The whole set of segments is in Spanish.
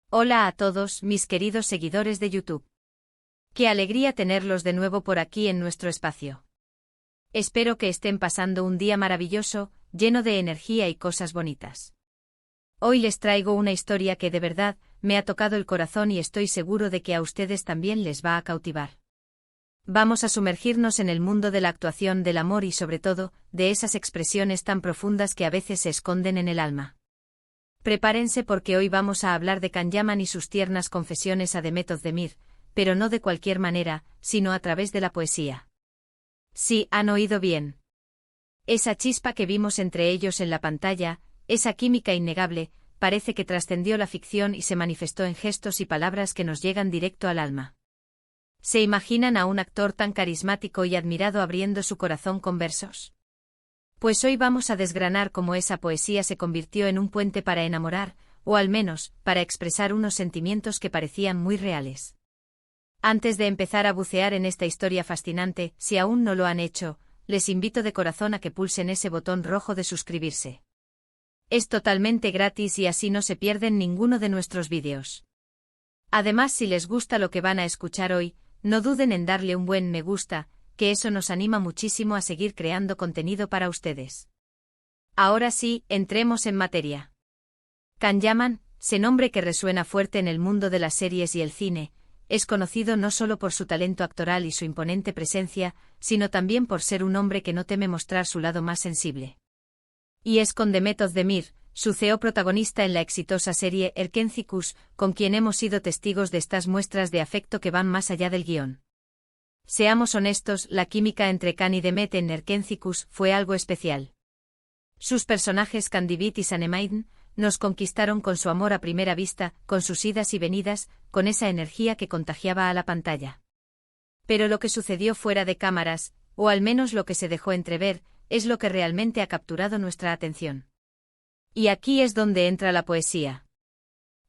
Hola a todos, mis queridos seguidores de YouTube. Qué alegría tenerlos de nuevo por aquí en nuestro espacio. Espero que estén pasando un día maravilloso, lleno de energía y cosas bonitas. Hoy les traigo una historia que de verdad me ha tocado el corazón y estoy seguro de que a ustedes también les va a cautivar. Vamos a sumergirnos en el mundo de la actuación, del amor y sobre todo, de esas expresiones tan profundas que a veces se esconden en el alma. Prepárense porque hoy vamos a hablar de Can Yaman y sus tiernas confesiones a Demet Özdemir, pero no de cualquier manera, sino a través de la poesía. Sí, han oído bien. Esa chispa que vimos entre ellos en la pantalla, esa química innegable, parece que trascendió la ficción y se manifestó en gestos y palabras que nos llegan directo al alma. ¿Se imaginan a un actor tan carismático y admirado abriendo su corazón con versos? Pues hoy vamos a desgranar cómo esa poesía se convirtió en un puente para enamorar, o al menos, para expresar unos sentimientos que parecían muy reales. Antes de empezar a bucear en esta historia fascinante, si aún no lo han hecho, les invito de corazón a que pulsen ese botón rojo de suscribirse. Es totalmente gratis y así no se pierden ninguno de nuestros vídeos. Además, si les gusta lo que van a escuchar hoy, no duden en darle un buen me gusta, que eso nos anima muchísimo a seguir creando contenido para ustedes. Ahora sí, entremos en materia. Can Yaman, ese nombre que resuena fuerte en el mundo de las series y el cine, es conocido no solo por su talento actoral y su imponente presencia, sino también por ser un hombre que no teme mostrar su lado más sensible. Y es con Demet Özdemir, su CEO protagonista en la exitosa serie Erkenci Kuş, con quien hemos sido testigos de estas muestras de afecto que van más allá del guión. Seamos honestos, la química entre Can y Demet en Erkenci Kuş fue algo especial. Sus personajes Candivit y Sanemein nos conquistaron con su amor a primera vista, con sus idas y venidas, con esa energía que contagiaba a la pantalla. Pero lo que sucedió fuera de cámaras, o al menos lo que se dejó entrever, es lo que realmente ha capturado nuestra atención. Y aquí es donde entra la poesía.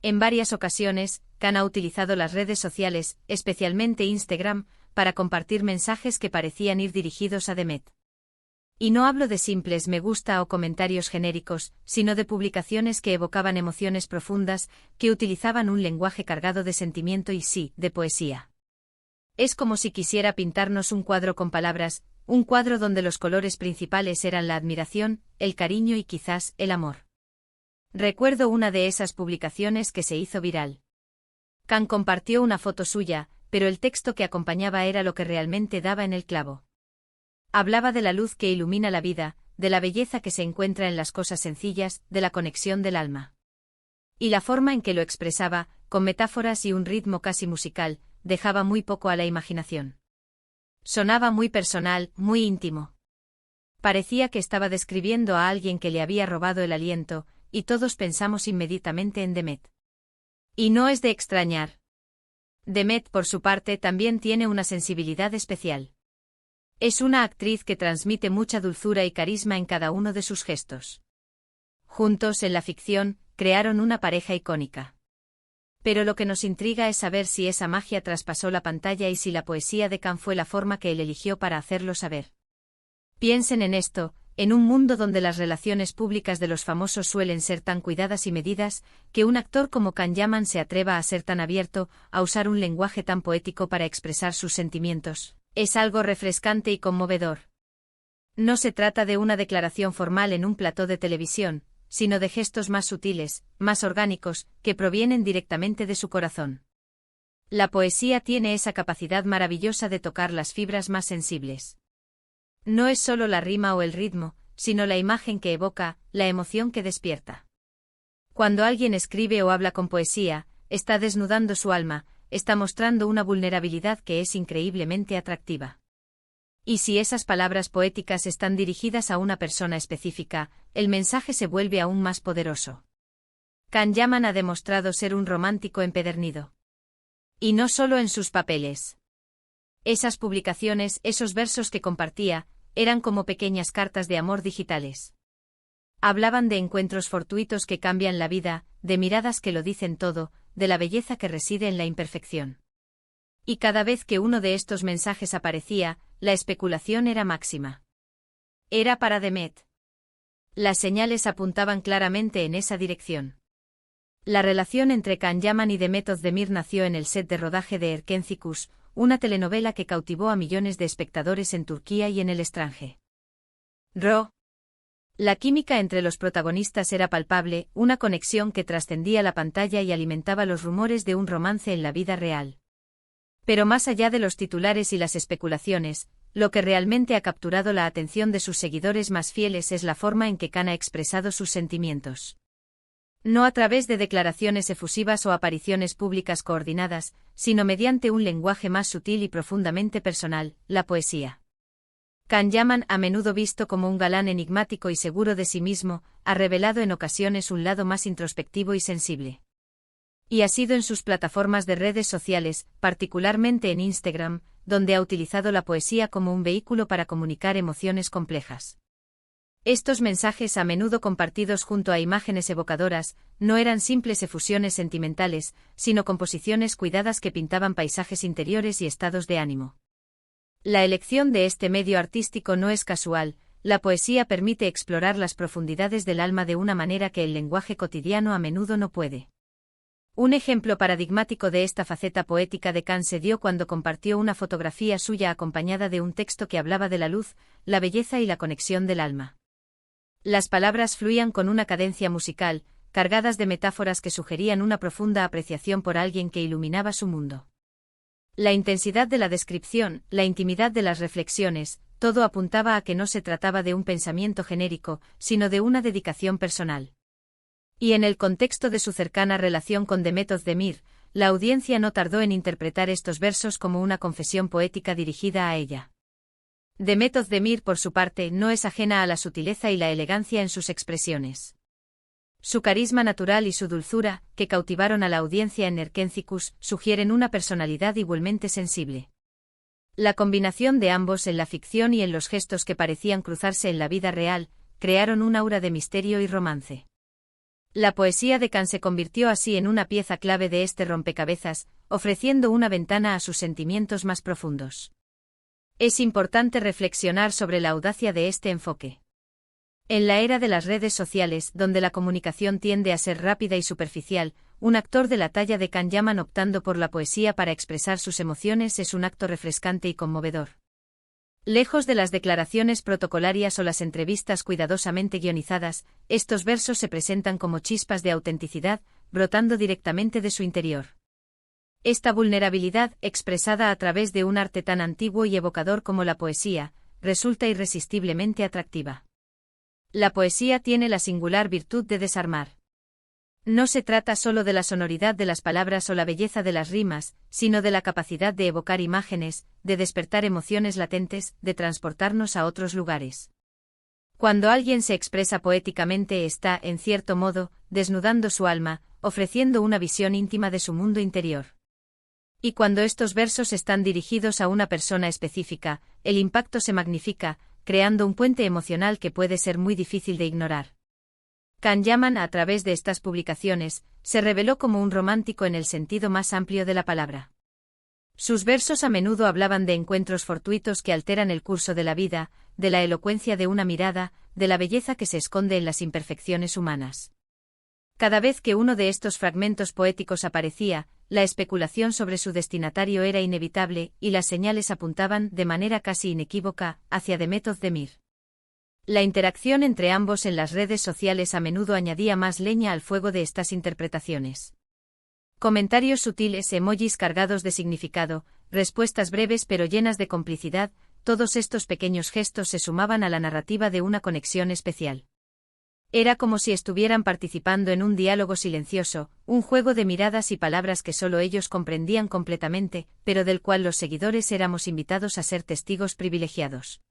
En varias ocasiones, Can ha utilizado las redes sociales, especialmente Instagram, para compartir mensajes que parecían ir dirigidos a Demet. Y no hablo de simples me gusta o comentarios genéricos, sino de publicaciones que evocaban emociones profundas, que utilizaban un lenguaje cargado de sentimiento y sí, de poesía. Es como si quisiera pintarnos un cuadro con palabras, un cuadro donde los colores principales eran la admiración, el cariño y quizás el amor. Recuerdo una de esas publicaciones que se hizo viral. Can compartió una foto suya, pero el texto que acompañaba era lo que realmente daba en el clavo. Hablaba de la luz que ilumina la vida, de la belleza que se encuentra en las cosas sencillas, de la conexión del alma. Y la forma en que lo expresaba, con metáforas y un ritmo casi musical, dejaba muy poco a la imaginación. Sonaba muy personal, muy íntimo. Parecía que estaba describiendo a alguien que le había robado el aliento, y todos pensamos inmediatamente en Demet. Y no es de extrañar. Demet, por su parte, también tiene una sensibilidad especial. Es una actriz que transmite mucha dulzura y carisma en cada uno de sus gestos. Juntos, en la ficción, crearon una pareja icónica. Pero lo que nos intriga es saber si esa magia traspasó la pantalla y si la poesía de Can fue la forma que él eligió para hacerlo saber. Piensen en esto, en un mundo donde las relaciones públicas de los famosos suelen ser tan cuidadas y medidas, que un actor como Can Yaman se atreva a ser tan abierto, a usar un lenguaje tan poético para expresar sus sentimientos, es algo refrescante y conmovedor. No se trata de una declaración formal en un plató de televisión, sino de gestos más sutiles, más orgánicos, que provienen directamente de su corazón. La poesía tiene esa capacidad maravillosa de tocar las fibras más sensibles. No es solo la rima o el ritmo, sino la imagen que evoca, la emoción que despierta. Cuando alguien escribe o habla con poesía, está desnudando su alma, está mostrando una vulnerabilidad que es increíblemente atractiva. Y si esas palabras poéticas están dirigidas a una persona específica, el mensaje se vuelve aún más poderoso. Can Yaman ha demostrado ser un romántico empedernido. Y no solo en sus papeles. Esas publicaciones, esos versos que compartía, eran como pequeñas cartas de amor digitales. Hablaban de encuentros fortuitos que cambian la vida, de miradas que lo dicen todo, de la belleza que reside en la imperfección. Y cada vez que uno de estos mensajes aparecía, la especulación era máxima. Era para Demet. Las señales apuntaban claramente en esa dirección. La relación entre Can Yaman y Demet Özdemir nació en el set de rodaje de Erkencikus, una telenovela que cautivó a millones de espectadores en Turquía y en el extranjero. La química entre los protagonistas era palpable, una conexión que trascendía la pantalla y alimentaba los rumores de un romance en la vida real. Pero más allá de los titulares y las especulaciones, lo que realmente ha capturado la atención de sus seguidores más fieles es la forma en que Can ha expresado sus sentimientos. No a través de declaraciones efusivas o apariciones públicas coordinadas, sino mediante un lenguaje más sutil y profundamente personal, la poesía. Can Yaman, a menudo visto como un galán enigmático y seguro de sí mismo, ha revelado en ocasiones un lado más introspectivo y sensible. Y ha sido en sus plataformas de redes sociales, particularmente en Instagram, donde ha utilizado la poesía como un vehículo para comunicar emociones complejas. Estos mensajes, a menudo compartidos junto a imágenes evocadoras, no eran simples efusiones sentimentales, sino composiciones cuidadas que pintaban paisajes interiores y estados de ánimo. La elección de este medio artístico no es casual, la poesía permite explorar las profundidades del alma de una manera que el lenguaje cotidiano a menudo no puede. Un ejemplo paradigmático de esta faceta poética de Can se dio cuando compartió una fotografía suya acompañada de un texto que hablaba de la luz, la belleza y la conexión del alma. Las palabras fluían con una cadencia musical, cargadas de metáforas que sugerían una profunda apreciación por alguien que iluminaba su mundo. La intensidad de la descripción, la intimidad de las reflexiones, todo apuntaba a que no se trataba de un pensamiento genérico, sino de una dedicación personal. Y en el contexto de su cercana relación con Demet Özdemir, la audiencia no tardó en interpretar estos versos como una confesión poética dirigida a ella. Demet Özdemir, por su parte, no es ajena a la sutileza y la elegancia en sus expresiones. Su carisma natural y su dulzura, que cautivaron a la audiencia en Erkencikus, sugieren una personalidad igualmente sensible. La combinación de ambos en la ficción y en los gestos que parecían cruzarse en la vida real, crearon un aura de misterio y romance. La poesía de Can se convirtió así en una pieza clave de este rompecabezas, ofreciendo una ventana a sus sentimientos más profundos. Es importante reflexionar sobre la audacia de este enfoque. En la era de las redes sociales, donde la comunicación tiende a ser rápida y superficial, un actor de la talla de Can Yaman optando por la poesía para expresar sus emociones es un acto refrescante y conmovedor. Lejos de las declaraciones protocolarias o las entrevistas cuidadosamente guionizadas, estos versos se presentan como chispas de autenticidad, brotando directamente de su interior. Esta vulnerabilidad, expresada a través de un arte tan antiguo y evocador como la poesía, resulta irresistiblemente atractiva. La poesía tiene la singular virtud de desarmar. No se trata solo de la sonoridad de las palabras o la belleza de las rimas, sino de la capacidad de evocar imágenes, de despertar emociones latentes, de transportarnos a otros lugares. Cuando alguien se expresa poéticamente está, en cierto modo, desnudando su alma, ofreciendo una visión íntima de su mundo interior. Y cuando estos versos están dirigidos a una persona específica, el impacto se magnifica, creando un puente emocional que puede ser muy difícil de ignorar. Can Yaman, a través de estas publicaciones, se reveló como un romántico en el sentido más amplio de la palabra. Sus versos a menudo hablaban de encuentros fortuitos que alteran el curso de la vida, de la elocuencia de una mirada, de la belleza que se esconde en las imperfecciones humanas. Cada vez que uno de estos fragmentos poéticos aparecía, la especulación sobre su destinatario era inevitable, y las señales apuntaban, de manera casi inequívoca, hacia Demet Özdemir. La interacción entre ambos en las redes sociales a menudo añadía más leña al fuego de estas interpretaciones. Comentarios sutiles, emojis cargados de significado, respuestas breves pero llenas de complicidad, todos estos pequeños gestos se sumaban a la narrativa de una conexión especial. Era como si estuvieran participando en un diálogo silencioso, un juego de miradas y palabras que solo ellos comprendían completamente, pero del cual los seguidores éramos invitados a ser testigos privilegiados.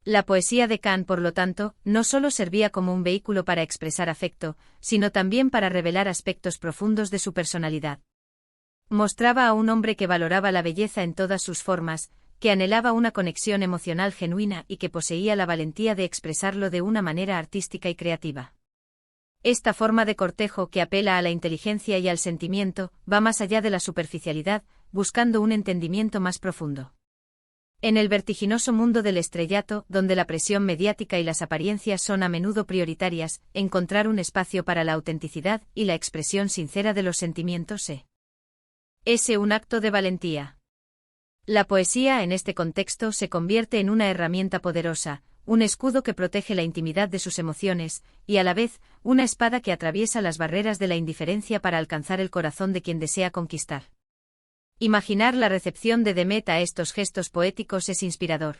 La poesía de Can, por lo tanto, no solo servía como un vehículo para expresar afecto, sino también para revelar aspectos profundos de su personalidad. Mostraba a un hombre que valoraba la belleza en todas sus formas, que anhelaba una conexión emocional genuina y que poseía la valentía de expresarlo de una manera artística y creativa. Esta forma de cortejo que apela a la inteligencia y al sentimiento, va más allá de la superficialidad, buscando un entendimiento más profundo. En el vertiginoso mundo del estrellato, donde la presión mediática y las apariencias son a menudo prioritarias, encontrar un espacio para la autenticidad y la expresión sincera de los sentimientos es un acto de valentía. La poesía en este contexto se convierte en una herramienta poderosa, un escudo que protege la intimidad de sus emociones, y a la vez, una espada que atraviesa las barreras de la indiferencia para alcanzar el corazón de quien desea conquistar. Imaginar la recepción de Demet a estos gestos poéticos es inspirador.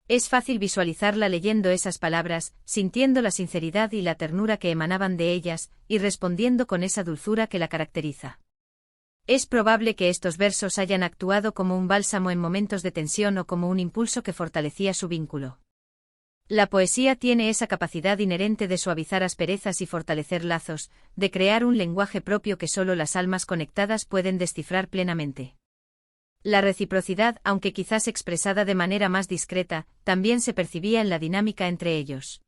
Es fácil visualizarla leyendo esas palabras, sintiendo la sinceridad y la ternura que emanaban de ellas, y respondiendo con esa dulzura que la caracteriza. Es probable que estos versos hayan actuado como un bálsamo en momentos de tensión o como un impulso que fortalecía su vínculo. La poesía tiene esa capacidad inherente de suavizar asperezas y fortalecer lazos, de crear un lenguaje propio que solo las almas conectadas pueden descifrar plenamente. La reciprocidad, aunque quizás expresada de manera más discreta, también se percibía en la dinámica entre ellos.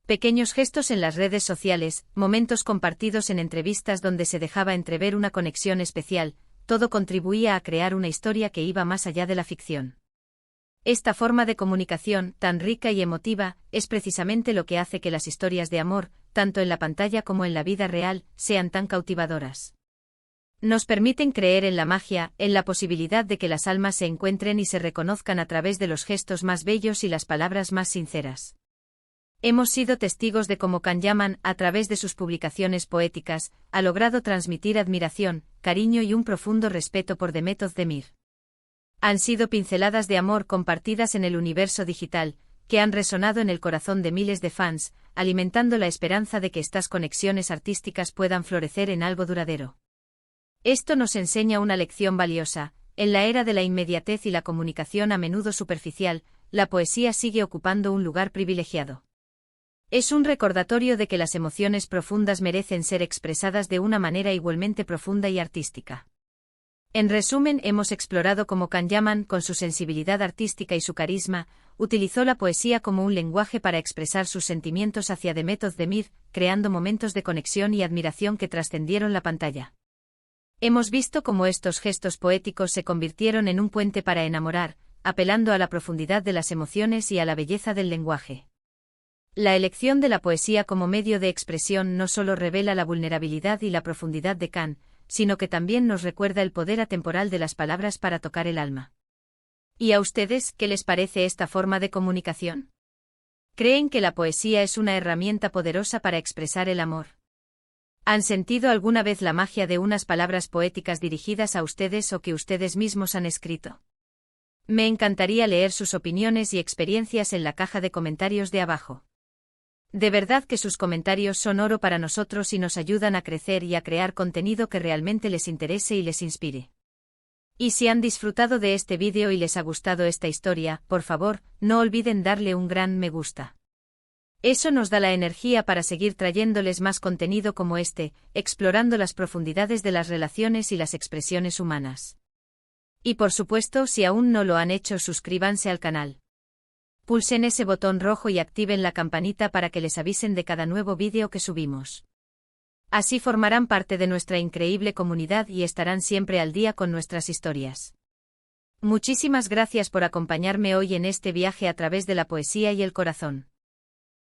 Pequeños gestos en las redes sociales, momentos compartidos en entrevistas donde se dejaba entrever una conexión especial, todo contribuía a crear una historia que iba más allá de la ficción. Esta forma de comunicación, tan rica y emotiva, es precisamente lo que hace que las historias de amor, tanto en la pantalla como en la vida real, sean tan cautivadoras. Nos permiten creer en la magia, en la posibilidad de que las almas se encuentren y se reconozcan a través de los gestos más bellos y las palabras más sinceras. Hemos sido testigos de cómo Can Yaman, a través de sus publicaciones poéticas, ha logrado transmitir admiración, cariño y un profundo respeto por Demet Özdemir. Han sido pinceladas de amor compartidas en el universo digital, que han resonado en el corazón de miles de fans, alimentando la esperanza de que estas conexiones artísticas puedan florecer en algo duradero. Esto nos enseña una lección valiosa: en la era de la inmediatez y la comunicación a menudo superficial, la poesía sigue ocupando un lugar privilegiado. Es un recordatorio de que las emociones profundas merecen ser expresadas de una manera igualmente profunda y artística. En resumen, hemos explorado cómo Can Yaman, con su sensibilidad artística y su carisma, utilizó la poesía como un lenguaje para expresar sus sentimientos hacia Demet Özdemir, creando momentos de conexión y admiración que trascendieron la pantalla. Hemos visto cómo estos gestos poéticos se convirtieron en un puente para enamorar, apelando a la profundidad de las emociones y a la belleza del lenguaje. La elección de la poesía como medio de expresión no solo revela la vulnerabilidad y la profundidad de Can, sino que también nos recuerda el poder atemporal de las palabras para tocar el alma. ¿Y a ustedes, qué les parece esta forma de comunicación? ¿Creen que la poesía es una herramienta poderosa para expresar el amor? ¿Han sentido alguna vez la magia de unas palabras poéticas dirigidas a ustedes o que ustedes mismos han escrito? Me encantaría leer sus opiniones y experiencias en la caja de comentarios de abajo. De verdad que sus comentarios son oro para nosotros y nos ayudan a crecer y a crear contenido que realmente les interese y les inspire. Y si han disfrutado de este vídeo y les ha gustado esta historia, por favor, no olviden darle un gran me gusta. Eso nos da la energía para seguir trayéndoles más contenido como este, explorando las profundidades de las relaciones y las expresiones humanas. Y por supuesto, si aún no lo han hecho, suscríbanse al canal. Pulsen ese botón rojo y activen la campanita para que les avisen de cada nuevo vídeo que subimos. Así formarán parte de nuestra increíble comunidad y estarán siempre al día con nuestras historias. Muchísimas gracias por acompañarme hoy en este viaje a través de la poesía y el corazón.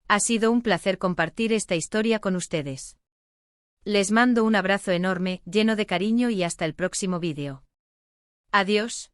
Ha sido un placer compartir esta historia con ustedes. Les mando un abrazo enorme, lleno de cariño y hasta el próximo vídeo. Adiós.